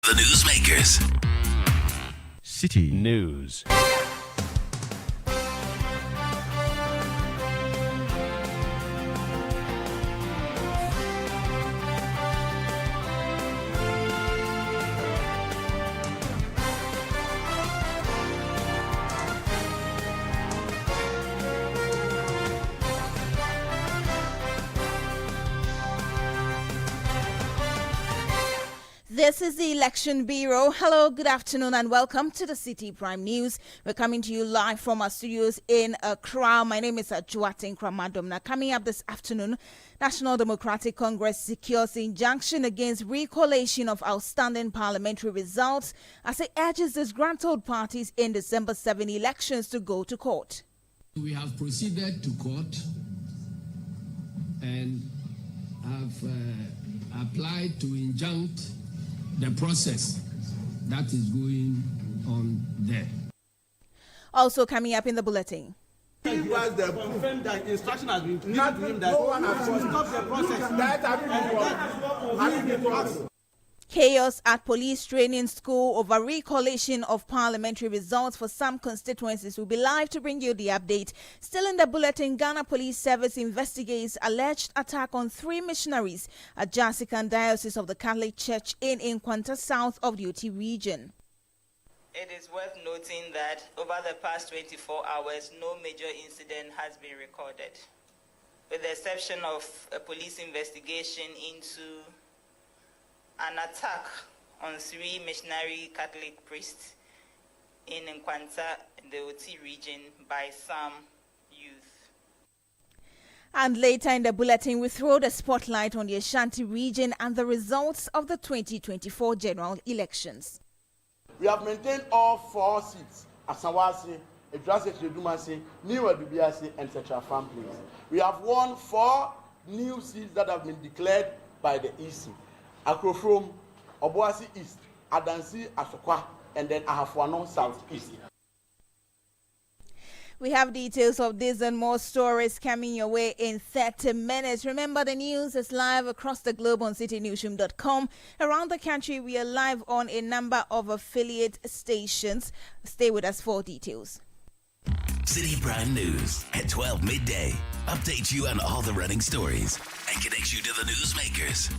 The Newsmakers. City News. This is the Election Bureau. Hello, good afternoon, and welcome to the Citi Prime News. We're coming to you live from our studios in Accra. My name is Juatin Kramadom. Now, coming up this afternoon, National Democratic Congress secures injunction against recollation of outstanding parliamentary results as it urges disgruntled parties in December 7 elections to go to court. We have proceeded to court and have applied to injunct the process that is going on there. Also coming up in the bulletin. He was the confirm that instruction has been given to him that no one has stopped the process. Chaos at police training school over recollation of parliamentary results for some constituencies. Will be live to bring you the update. Still in the bulletin, Ghana Police Service investigates alleged attack on 3 missionaries at Jasikan Diocese of the Catholic Church in Nkwanta, south of the Oti region. It is worth noting that over the past 24 hours, no major incident has been recorded, with the exception of a police investigation into an attack on 3 missionary Catholic priests in Nkwanta, the Oti region, by some youth. And later in the bulletin, we throw the spotlight on the Ashanti region and the results of the 2024 general elections. We have maintained all 4 seats: Asawasi, Edrase Chedumasi, New Adubiasi, and Central Farm Place. We have won 4 new seats that have been declared by the EC: Akrofrom, Obuasi East, Adansi Asokwa, and then Ahafuano South East. We have details of this and more stories coming your way in 30 minutes. Remember, the news is live across the globe on citinewsroom.com. Around the country, we are live on a number of affiliate stations. Stay with us for details. Citi Prime News at 12 midday. Update you on all the running stories and connect you to the Newsmakers.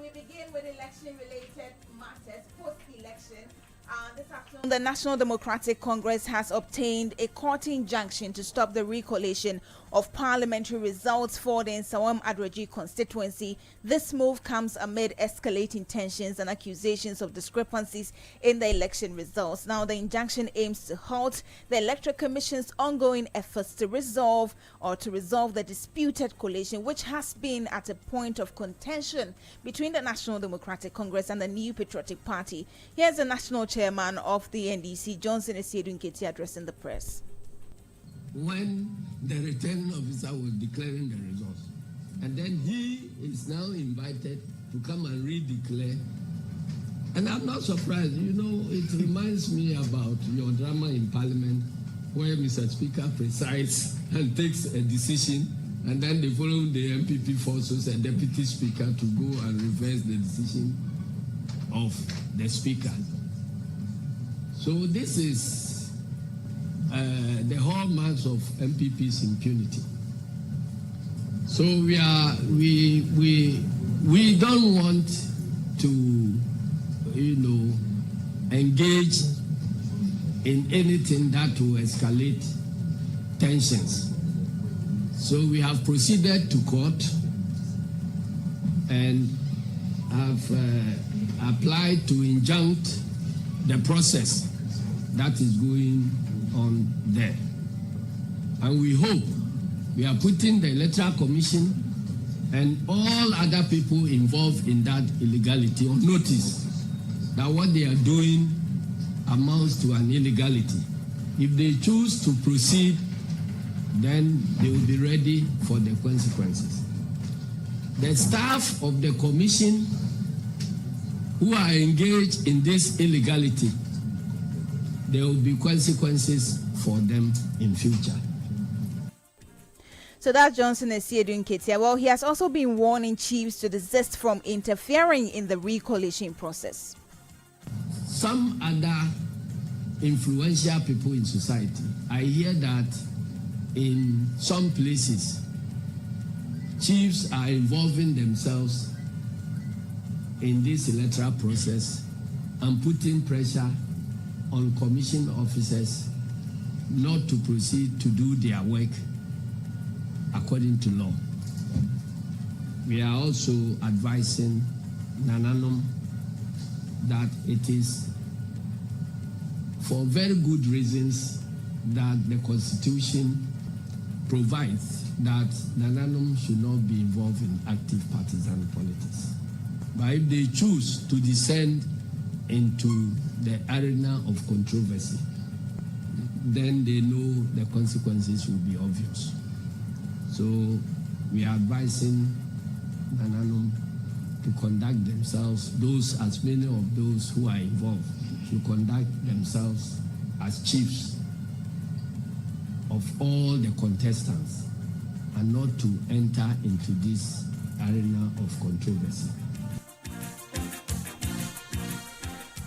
We begin with election-related matters post-election. This afternoon, the National Democratic Congress has obtained a court injunction to stop the recollation of parliamentary results for the Nsawam Adreji constituency. This move comes amid escalating tensions and accusations of discrepancies in the election results. Now, the injunction aims to halt the Electoral Commission's ongoing efforts to resolve the disputed collation, which has been at a point of contention between the National Democratic Congress and the New Patriotic Party. Here's the national chairman of the NDC, Johnson Esiedu Nketi, addressing the press. When the returning officer was declaring the results, and then he is now invited to come and redeclare. And I'm not surprised, it reminds me about your drama in Parliament where Mr. Speaker presides and takes a decision, and then the following day MPP forces a deputy speaker to go and reverse the decision of the speaker. So this is the hallmarks of MPP's impunity. So we don't want to, engage in anything that will escalate tensions. So we have proceeded to court and have applied to injunct the process that is going on there. And we hope we are putting the Electoral Commission and all other people involved in that illegality on notice that what they are doing amounts to an illegality. If they choose to proceed, then they will be ready for the consequences. The staff of the commission who are engaged in this illegality, there will be consequences for them in future. So that Johnson is here doing Ketia. Well, he has also been warning chiefs to desist from interfering in the recollation process. Some other influential people in society, I hear that in some places, chiefs are involving themselves in this electoral process and putting pressure on commission officers not to proceed to do their work according to law. We are also advising Nananom that it is for very good reasons that the Constitution provides that Nananom should not be involved in active partisan politics. But if they choose to descend into the arena of controversy, then they know the consequences will be obvious. So we are advising Nananom to conduct themselves, as many of those who are involved, to conduct themselves as chiefs of all the contestants and not to enter into this arena of controversy.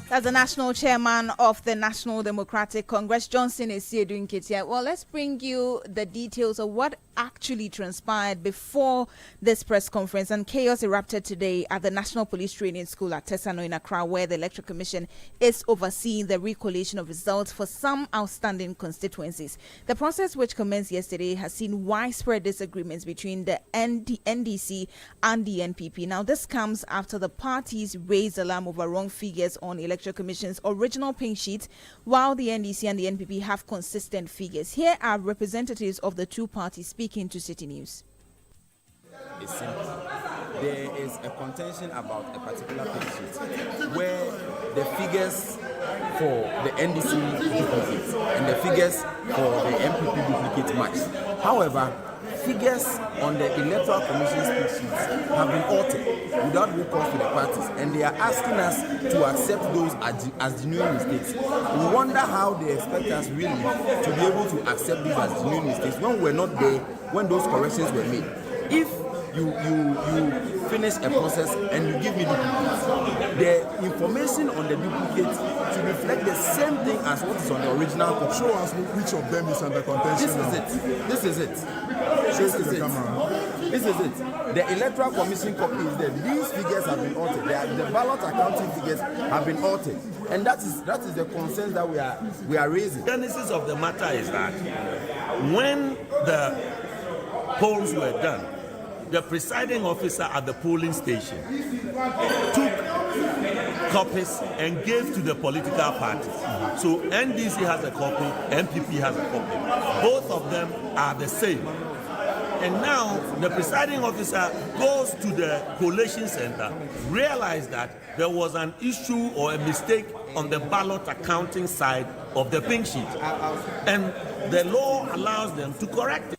That's the national chairman of the National Democratic Congress, Johnson, is here doing Ketia. Well, let's bring you the details of what actually transpired before this press conference. And chaos erupted today at the National Police Training School at Tesano in Accra, where the Electoral Commission is overseeing the recollation of results for some outstanding constituencies. The process, which commenced yesterday, has seen widespread disagreements between the NDC and the NPP. Now, this comes after the parties raised alarm over wrong figures on Electoral Commission's original pink sheet, while the NDC and the NPP have consistent figures. Here are representatives of the two parties speaking to Citi News. It's simple. There is a contention about a particular pink sheet where the figures for the NDC duplicate and the figures for the MPP duplicate match. However, figures on the Electoral Commission's pink sheets have been altered without recourse to the parties, and they are asking us to accept those as genuine mistakes. We wonder how they expect us really to be able to accept these as genuine mistakes when we're not there when those corrections were made. If you finish a process and you give me duplicates, the information on the duplicate should reflect the same thing as what is on the original copy. Show us which of them is under contention. This is it. The Electoral Commission copy is there. These figures have been altered. The ballot accounting figures have been altered, and that is the concern that we are raising. The genesis of the matter is that when the polls were done, the presiding officer at the polling station took copies and gave to the political parties. So NDC has a copy, MPP has a copy. Both of them are the same. And now the presiding officer goes to the collation center, realized that there was an issue or a mistake on the ballot accounting side of the pink sheet. And the law allows them to correct it.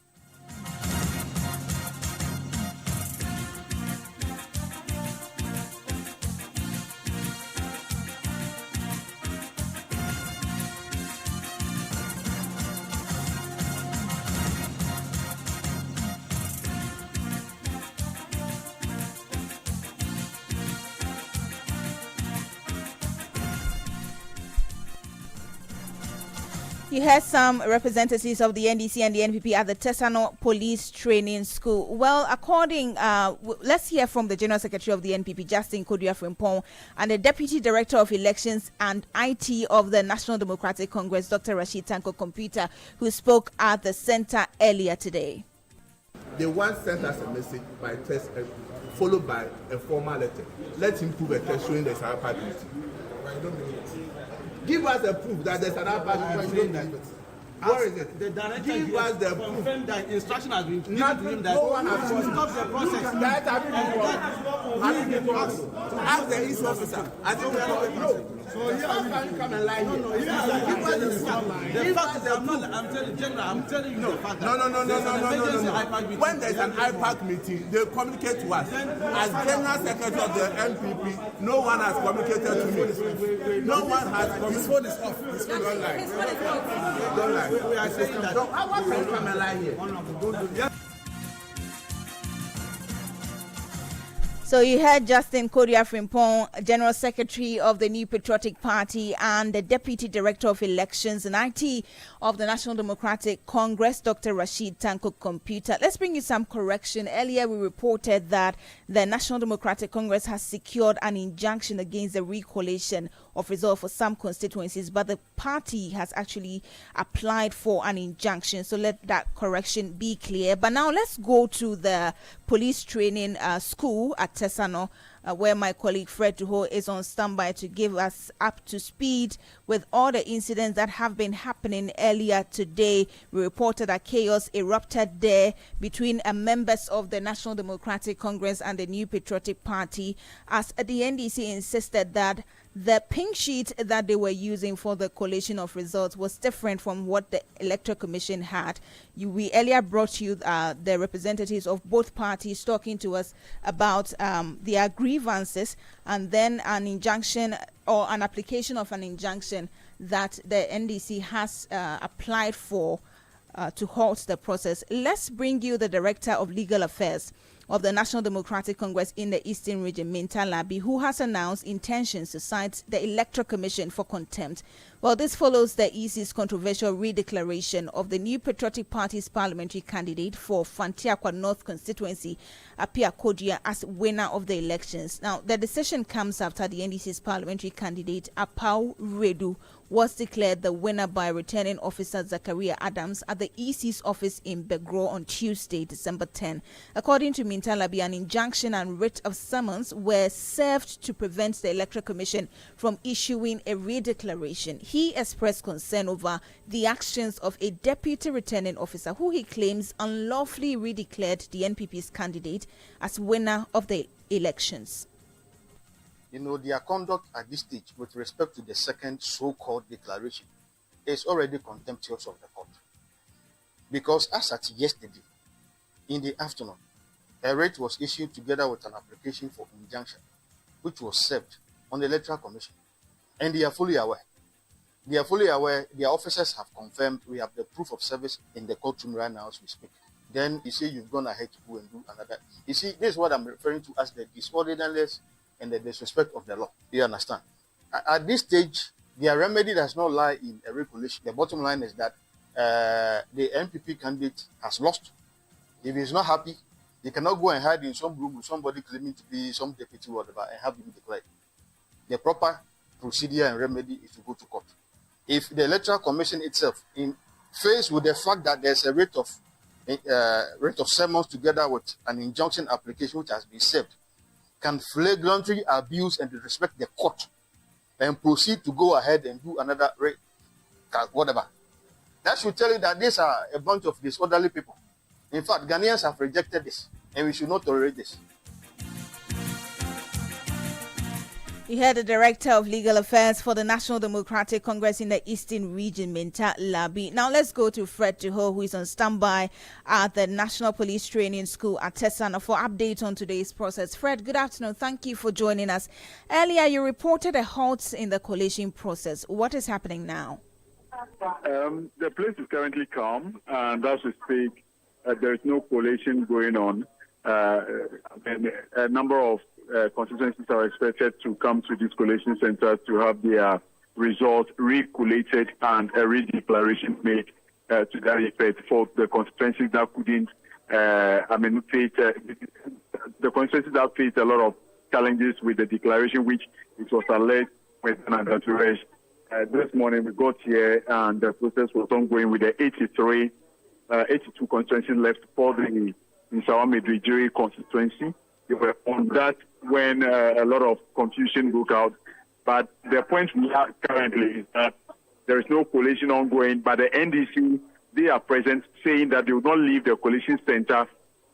You heard some representatives of the NDC and the NPP at the Tesano Police Training School. Well, let's hear from the General Secretary of the NPP, Justin Kodua Frimpong, and the Deputy Director of Elections and IT of the National Democratic Congress, Dr. Rashid Tanko Computer, who spoke at the center earlier today. They once sent us a message by text, followed by a formal letter. Let's improve a test showing there's our party. Give us a proof that there's an party. Where is it? The director Give us the confirmed that instruction has been given Not to him that no one has to stop the process. That have been ask the EC officer. I think we are not no. So how can you come and lie here? The fact is, I'm telling you, General, I'm telling you the fact that no. When there's an IPAC meeting, they communicate to us. As General Secretary of the NPP, no one has communicated to me. No one has communicated. His phone is off. His phone is off. Don't lie. We are saying that. How can you come and lie here? So you heard Justin Kodia Frimpong, General Secretary of the New Patriotic Party and the Deputy Director of Elections and IT of the National Democratic Congress, Dr. Rashid Tanko Computer. Let's bring you some correction. Earlier we reported that the National Democratic Congress has secured an injunction against the recollation of results for some constituencies, but the party has actually applied for an injunction. So let that correction be clear. But now let's go to the police training school at Tesano, where my colleague Fred Duho is on standby to give us up to speed with all the incidents that have been happening earlier today. We reported that chaos erupted there between members of the National Democratic Congress and the New Patriotic Party, as the NDC insisted that the pink sheet that they were using for the collation of results was different from what the Electoral Commission had. We earlier brought you the representatives of both parties talking to us about their grievances, and then an injunction or an application of an injunction that the NDC has applied for to halt the process. Let's bring you the Director of Legal Affairs of the National Democratic Congress in the Eastern Region, Minta Labi, who has announced intentions to cite the Electoral Commission for contempt. Well, this follows the EC's controversial redeclaration of the New Patriotic Party's parliamentary candidate for Fantiakwa North constituency, Apia Kodia, as winner of the elections. Now, the decision comes after the NDC's parliamentary candidate, Apau Redu, was declared the winner by returning officer Zachariah Adams at the EC's office in Begro on Tuesday, December 10. According to Mintalabi, an injunction and writ of summons were served to prevent the Electoral Commission from issuing a redeclaration. He expressed concern over the actions of a deputy returning officer who he claims unlawfully redeclared the NPP's candidate as winner of the elections. You know, their conduct at this stage with respect to the second so-called declaration is already contemptuous of the court. Because as at yesterday, in the afternoon, a writ was issued together with an application for injunction, which was served on the Electoral Commission. And they are fully aware. They are fully aware. Their officers have confirmed. We have the proof of service in the courtroom right now as we speak. Then you say you've gone ahead to go and do another. You see, this is what I'm referring to as the disorderliness and the disrespect of the law. You understand? At this stage, their remedy does not lie in a recollation. The bottom line is that the NPP candidate has lost. If he's not happy, he cannot go and hide in some room with somebody claiming to be some deputy or whatever and have him declared. The proper procedure and remedy is to go to court. If the Electoral Commission itself, in faced with the fact that there's a rate of summons together with an injunction application which has been served, can flagrantly abuse and disrespect the court and proceed to go ahead and do another whatever. That should tell you that these are a bunch of disorderly people. In fact, Ghanaians have rejected this, and we should not tolerate this. You heard the Director of Legal Affairs for the National Democratic Congress in the Eastern Region, Minta Labi. Now let's go to Fred Duho, who is on standby at the National Police Training School at Tesano for update on today's process. Fred, good afternoon. Thank you for joining us. Earlier, you reported a halt in the collation process. What is happening now? The place is currently calm, and as we speak, there is no collation going on. And a number of constituencies are expected to come to these collation centers to have their results recollated and a redeclaration made to that effect for the constituencies that couldn't, the constituencies that faced a lot of challenges with the declaration, which it was alleged with an underdurage. This morning we got here and the process was ongoing with the 82 constituencies left for the Nsawamedri constituency. They were on that when a lot of confusion broke out. But the point we have currently is that there is no collation ongoing, but the NDC, they are present saying that they will not leave the collation center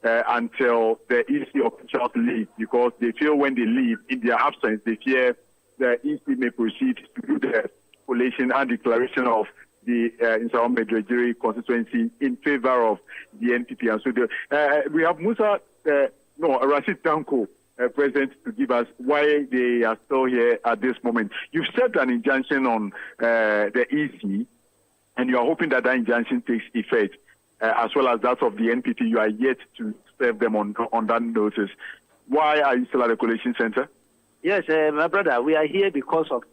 until the EC officials leave, because they feel when they leave, in their absence, they fear the EC may proceed to do the collation and declaration of the Nsawam Medjugorje constituency in favor of the NPP. And so we have Rashid Tanko present to give us why they are still here at this moment. You've set an injunction on the EC, and you are hoping that injunction takes effect, as well as that of the NPP. You are yet to serve them on that notice. Why are you still at the collation center? Yes, my brother, we are here because of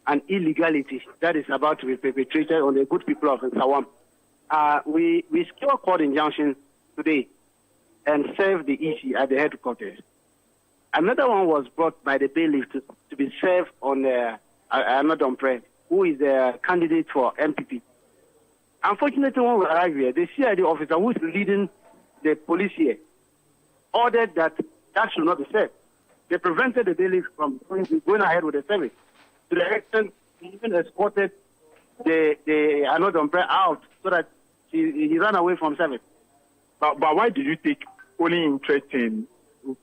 an illegality that is about to be perpetrated on the good people of Nsawam. We secured court injunction today and served the EC at the headquarters. Another one was brought by the bailiff to be served on another Pre, who is a candidate for MPP. Unfortunately, when we arrived here, the CID officer who is leading the police here ordered that should not be served. They prevented the bailiff from going ahead with the service. To the extent, he even escorted the another Pre out so that he ran away from service. But why did you take only interest in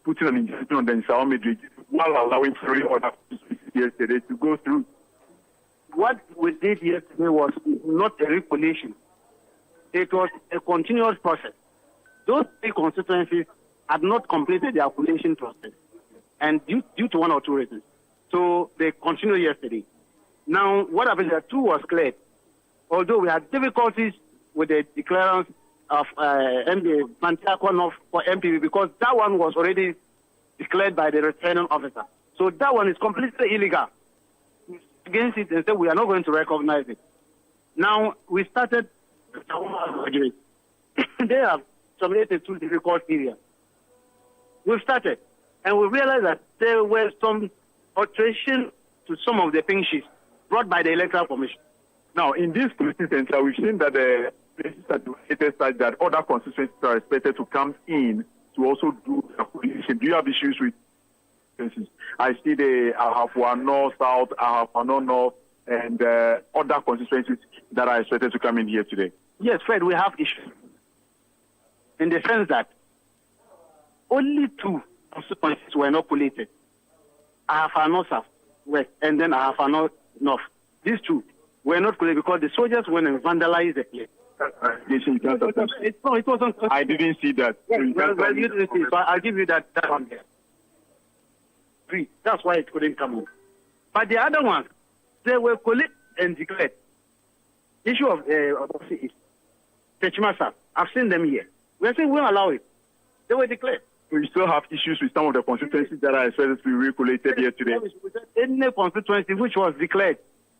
putting an injunction on the Nsawam Medjugorje while allowing 3 other yesterday to go through? What we did yesterday was not a recollation. It was a continuous process. Those 3 constituencies had not completed their collation process, and due to 1 or 2 reasons. So they continued yesterday. Now, what happened is that 2 was cleared. Although we had difficulties with the declarance of Mantiakon for MPP, because that one was already declared by the returning officer. So that one is completely illegal. Against it and said we are not going to recognize it. Now we started. They have submitted 2 difficult areas. We started, and we realized that there were some alteration to some of the pink sheets brought by the Electoral Commission. Now, in this collation center, we've seen that the places are located such that other constituencies are expected to come in to also do the collation. Do you have issues with constituencies? I see the Ahafua South, Ahafua North, and other constituencies that are expected to come in here today. Yes, Fred, we have issues. In the sense that only 2 constituencies were not collated. Ahafua South, West, and then Ahafua North. These 2 were not collated because the soldiers went and vandalized the place. It wasn't. I didn't see that. You didn't see, so I'll give you that one there. 3. That's why it couldn't come in. But the other ones, they were collated and declared. Issue of Techmasa, I've seen them here. We're saying we won't allow it. They were declared. We still have issues with some of the constituencies that are expected to be recollated here today. Any constituency which was declared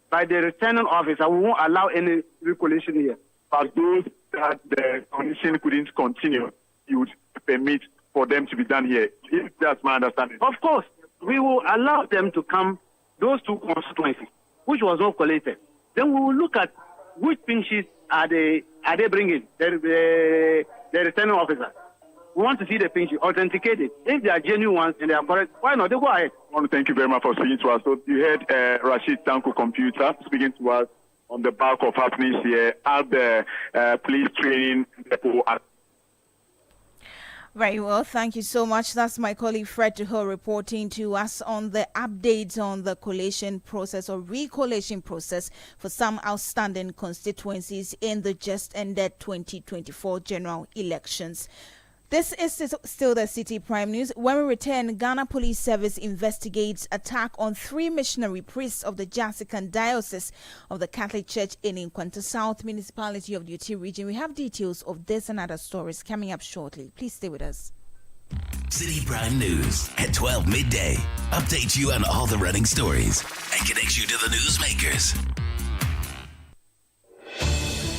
by the returning officer, we won't allow any recollation here. But those that the condition couldn't continue, you would permit for them to be done here. If that's my understanding. Of course, we will allow them to come, those 2 constituencies, which was not collated. Then we will look at which pink sheets are they bringing, the returning officer. We want to see the pink sheet, authenticate it. If they are genuine ones and they are correct, why not? They go ahead. I want to thank you very much for speaking to us. So you heard Rashid Tanko Computer speaking to us on the back of happenings here at the police training depot. Very well, thank you so much. That's my colleague Fred Tuho reporting to us on the updates on the collation process or recollation process for some outstanding constituencies in the just ended 2024 general elections. This is still the Citi Prime News. When we return, Ghana Police Service investigates attack on 3 missionary priests of the Jasikan Diocese of the Catholic Church in Nkwanta South Municipality of the Uti region. We have details of this and other stories coming up shortly. Please stay with us. Citi Prime News at 12 midday. Update you on all the running stories and connects you to the newsmakers.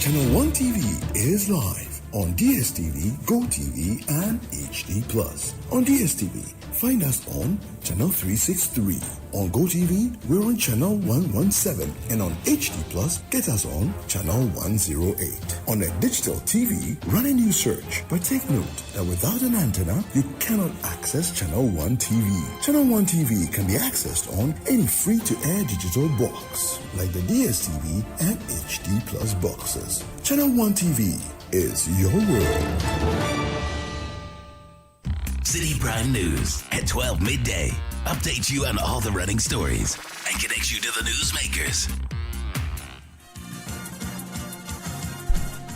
Channel 1 TV is live on DSTV, GoTV, and HD+. On DSTV, find us on Channel 363. On GoTV, we're on Channel 117. And on HD+, get us on Channel 108. On a digital TV, run a new search. But take note that without an antenna, you cannot access Channel 1 TV. Channel 1 TV can be accessed on any free-to-air digital box, like the DSTV and HD+ boxes. Channel 1 TV is your world. Citi Prime News at 12 midday. Updates you on all the running stories and connects you to the newsmakers.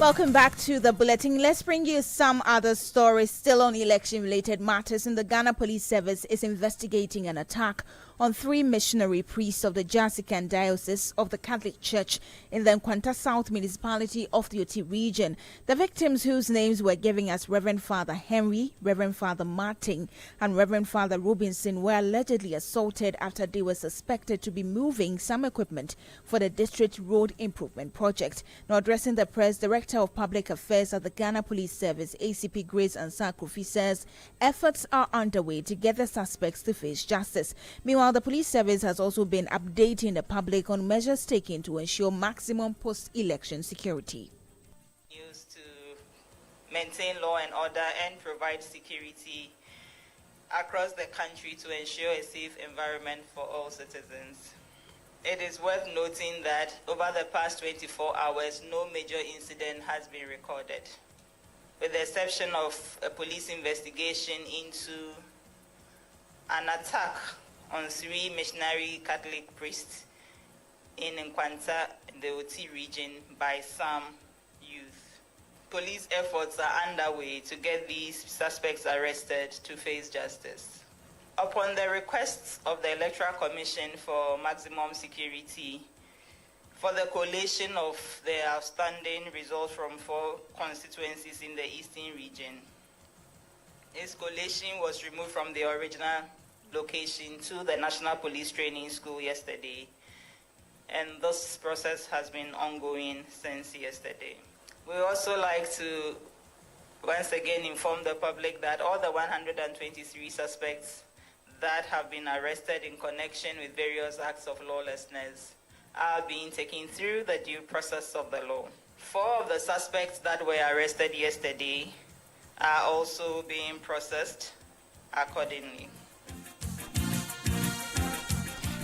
Welcome back to the Bulletin. Let's bring you some other stories still on election-related matters. In the Ghana Police Service is investigating an attack on 3 missionary priests of the Jasikan Diocese of the Catholic Church in the Nkwanta South Municipality of the Oti region. The victims, whose names were given as Reverend Father Henry, Reverend Father Martin, and Reverend Father Robinson, were allegedly assaulted after they were suspected to be moving some equipment for the district road improvement project. Now, addressing the press, Director of Public Affairs at the Ghana Police Service, ACP Grace Ansah-Kofi, says efforts are underway to get the suspects to face justice. Meanwhile, the police service has also been updating the public on measures taken to ensure maximum post-election security. Used to maintain law and order and provide security across the country to ensure a safe environment for all citizens. It is worth noting that over the past 24 hours, no major incident has been recorded, with the exception of a police investigation into an attack on 3 missionary Catholic priests in Nkwanta, in the Oti region, by some youth. Police efforts are underway to get these suspects arrested to face justice. Upon the requests of the Electoral Commission for maximum security for the collation of the outstanding results from 4 constituencies in the Eastern region, its collation was removed from the original location to the National Police Training School yesterday, and this process has been ongoing since yesterday. We also like to once again inform the public that all the 123 suspects that have been arrested in connection with various acts of lawlessness are being taken through the due process of the law. 4 of the suspects that were arrested yesterday are also being processed accordingly.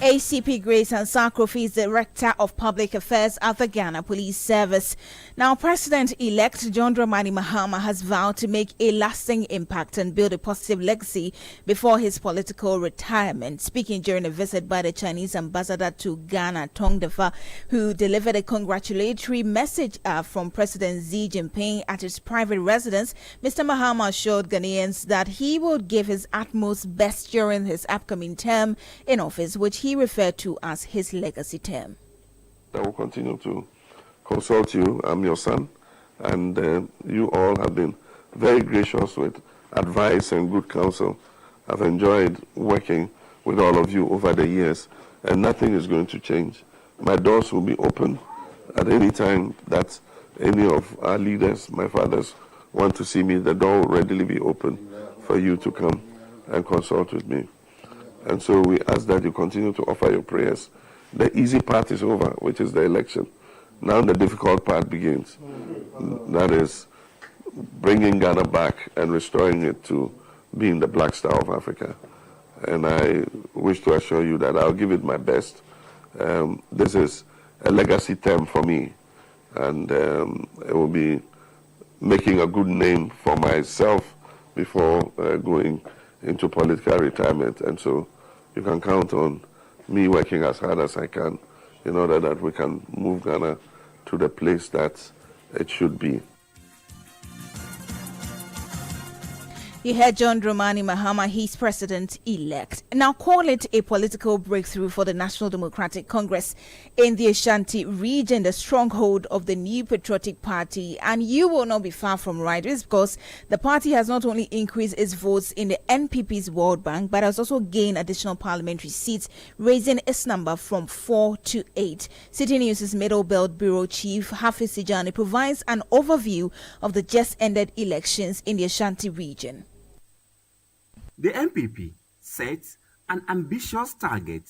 ACP Grace Ansah-Kofi is Director of Public Affairs at the Ghana Police Service. Now, President-elect John Dramani Mahama has vowed to make a lasting impact and build a positive legacy before his political retirement. Speaking during a visit by the Chinese ambassador to Ghana, Tong Defa, who delivered a congratulatory message from President Xi Jinping at his private residence, Mr. Mahama assured Ghanaians that he would give his utmost best during his upcoming term in office, which he referred to as his legacy term. I will continue to consult you. I'm your son, and you all have been very gracious with advice and good counsel. I've enjoyed working with all of you over the years, and nothing is going to change. My doors will be open at any time that any of our leaders, my fathers, want to see me. The door will readily be open for you to come and consult with me. And so we ask that you continue to offer your prayers. The easy part is over, which is the election. Now the difficult part begins. That is bringing Ghana back and restoring it to being the black star of Africa. And I wish to assure you that I'll give it my best. This is a legacy term for me, and it will be making a good name for myself before going into political retirement. And so you can count on me working as hard as I can in order that we can move Ghana to the place that it should be. You heard John Dramani Mahama, he's president-elect. Now call it a political breakthrough for the National Democratic Congress in the Ashanti region, the stronghold of the New Patriotic Party. And you will not be far from right. This is because the party has not only increased its votes in the NPP's World Bank, but has also gained additional parliamentary seats, raising its number from 4 to 8. City News' Middle Belt Bureau Chief Hafiz Sijani provides an overview of the just ended elections in the Ashanti region. The NPP sets an ambitious target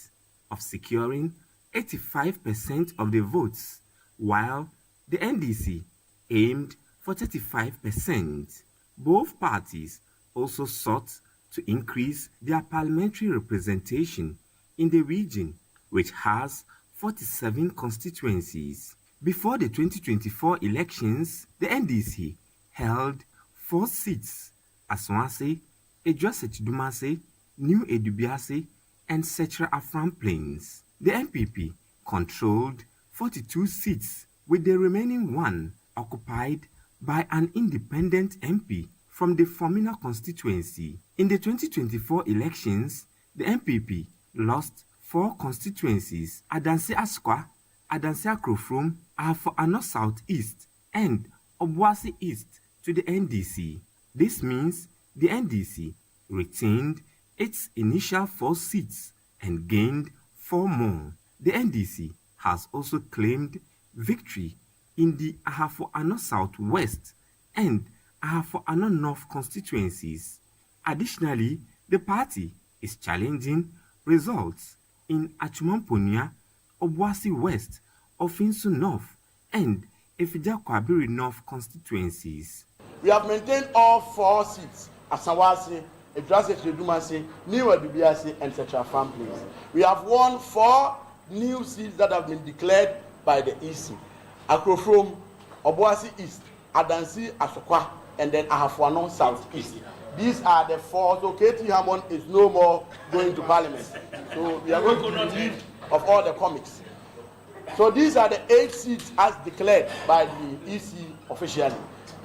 of securing 85% of the votes, while the NDC aimed for 35%. Both parties also sought to increase their parliamentary representation in the region, which has 47 constituencies. Before the 2024 elections, the NDC held 4 seats: Ashanti, Edwase, New Edubiase, and Setra Afram Plains. The NPP controlled 42 seats, with the remaining one occupied by an independent MP from the Formina constituency. In the 2024 elections, the NPP lost 4 constituencies: Adanse Askwa, Adanse Akrofrom, Ahafo Ano South East, and Obuasi East to the NDC. This means the NDC retained its initial 4 seats and gained 4 more. The NDC has also claimed victory in the Ahafo Ano South West and Ahafo Ano North constituencies. Additionally, the party is challenging results in Achumamponia, Obuasi West, Ofinsu North, and Efija Kwabiri North constituencies. We have maintained all 4 seats: Asawasi, Edwase, New Edubiase, and Setra Farm Place. We have won 4 new seats that have been declared by the EC: Akrofrom, Obuasi East, Adansi Asokwa, and then Ahafo Ano South East. These are the 4. So KT Hammond is no more going to Parliament. So we are going to be relieved of all the comics. So these are the 8 seats as declared by the EC officially.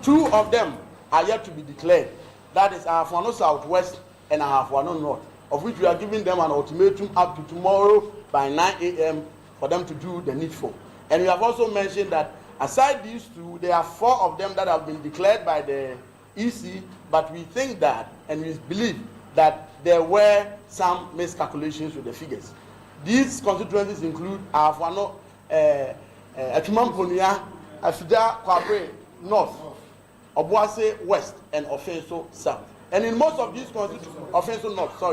2 of them are yet to be declared. That is Ahafo Ano South West and Ahafo Ano North, of which we are giving them an ultimatum up to tomorrow by 9 a.m. for them to do the needful. And we have also mentioned that aside these 2, there are 4 of them that have bane declared by the EC, but we think that, and we believe that there were some miscalculations with the figures. These constituencies include Ahafo Ano, Achumamponia, Efija Kwabiri North, Obuasi West, and Ofinsu South. And in most of these Ofinsu North,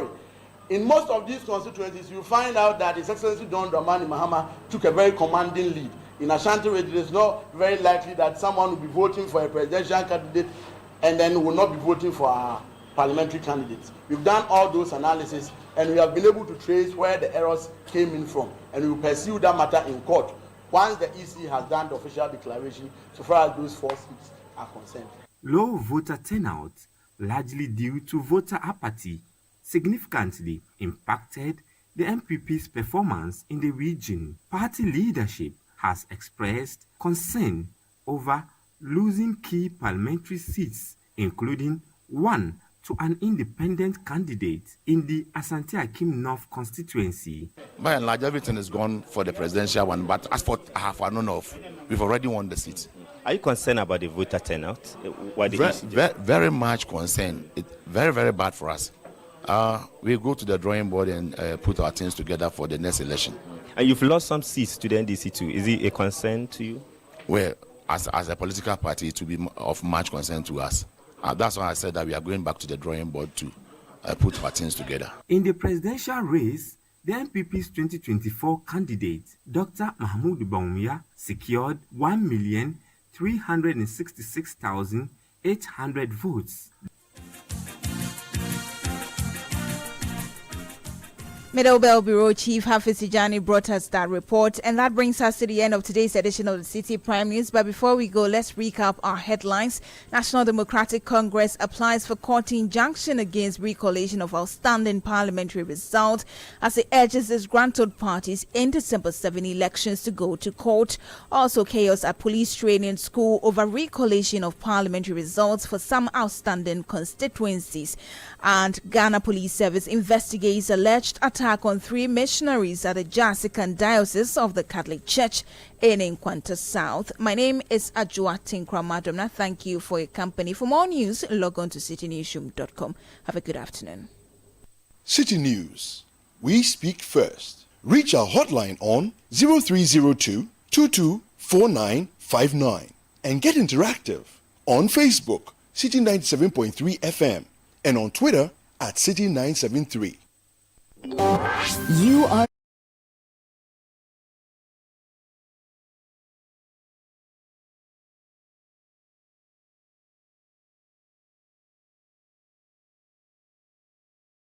in most of these constituencies, you find out that His Excellency John Dramani Mahama took a very commanding lead. In Ashanti, it is not very likely that someone will be voting for a presidential candidate and then will not be voting for our parliamentary candidates. We've done all those analyses, and we have been able to trace where the errors came in from, and we will pursue that matter in court once the EC has done the official declaration so far as those 4 seats are concerned. Low voter turnout, largely due to voter apathy, significantly impacted the NPP's performance in the region. Party leadership has expressed concern over losing key parliamentary seats, including 1 to an independent candidate in the Asante Akim North constituency. By and large, everything is gone for the presidential one, but as for Ahafo Ano North, we've already won the seat. Are you concerned about the voter turnout? Very much concerned. It's very, very bad for us. We go to the drawing board and put our things together for the next election. And you've lost some seats to the NDC too. Is it a concern to you? Well, as a political party, it will be of much concern to us. That's why I said that we are going back to the drawing board to put our things together. In the presidential race, the NPP's 2024 candidate, Dr. Mahmoud Bawumia, secured 1,366,800 votes. Middlebelt Bureau Chief Hafiz Tijani brought us that report, and that brings us to the end of today's edition of the Citi Prime News. But before we go, let's recap our headlines. National Democratic Congress applies for court injunction against recollation of outstanding parliamentary results as it urges disgruntled parties in December 7 elections to go to court. Also, chaos at police training school over recollation of parliamentary results for some outstanding constituencies. And Ghana Police Service investigates alleged attack on 3 missionaries at the Jasikan Diocese of the Catholic Church in Nkwanta South. My name is Ajua Tinkramadumna. Thank you for your company. For more news, log on to citynewsroom.com. Have a good afternoon. City News. We speak first. Reach our hotline on 0302 224959 and get interactive on Facebook, City 97.3 FM, and on Twitter at City 973. You are